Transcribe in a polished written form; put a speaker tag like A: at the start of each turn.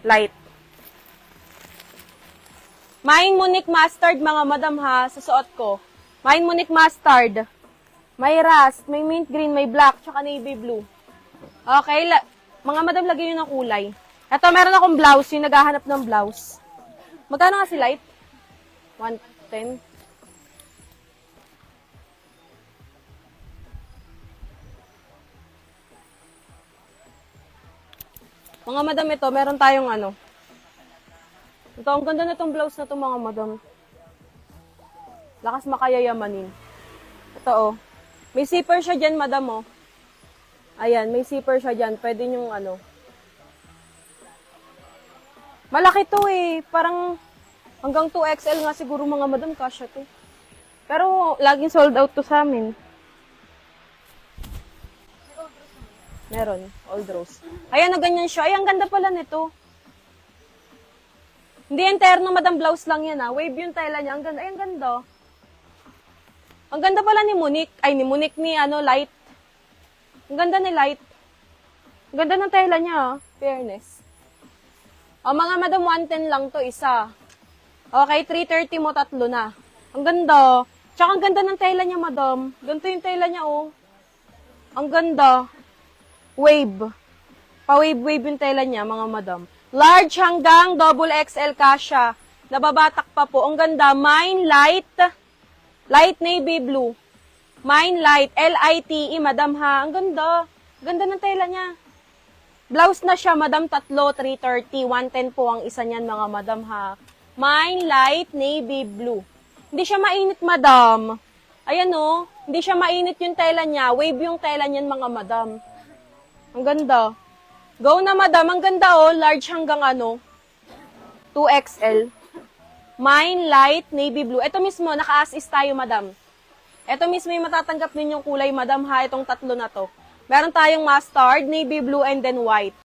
A: light. Mine Munich Mustard, mga madam ha, sa suot ko. Mine Munich Mustard. May rust, may mint green, may black, tsaka navy blue. Okay, mga madam, lagyan nyo ng kulay. Ito, meron akong blouse, yung naghahanap ng blouse. Magkano nga si light? 110. Mga madam, ito, meron tayong ano. Ito, ang ganda na itong blouse na ito, mga madam. Lakas makayayamanin. Ito, oh. May zipper siya dyan, madam, oh. Ayan, may zipper siya dyan. Pwede nyong ano. Malaki to eh. Parang hanggang 2XL nga siguro, mga madam, kasya to. Pero, laging sold out to sa amin. Meron, old rose. Ayan, na ganyan siya. Ay, ang ganda pala nito. Hindi yan terno, madam, blouse lang yan, ha. Wave yung tela niya. Ang ganda. Ay, ang ganda. Ang ganda pala ni Monique. Ay, ni Monique ni, Light. Ang ganda ni Light. Ang ganda ng tela niya, ha. Fairness. O, mga madam, 110 lang to, isa. Okay, 330 mo, 3 na. Ang ganda. Tsaka ang ganda ng tela niya, madam. Ganito yung tela niya, oh. Ang ganda. Wave. Pa-wave-wave yung tela niya, mga madam. Large hanggang double XL kasha. Nababatak pa po. Ang ganda. Mine Light. Light navy blue. Mine Light. L-I-T-E, madam ha. Ang ganda. Ganda ng tela niya. Blouse na siya, madam. 3, 330. 110 po ang isa niyan, mga madam ha. Mine Light navy blue. Hindi siya mainit, madam. Ayan o. Hindi siya mainit yung tela niya. Wave yung tela niyan, mga madam. Ang ganda. Go na, madam. Ang ganda, oh. Large hanggang 2XL. Mine Light Navy Blue. Ito mismo, naka-as-is tayo, madam. Ito mismo yung matatanggap ninyong kulay, madam, ha. Itong 3 na to. Meron tayong mustard, navy blue, and then white.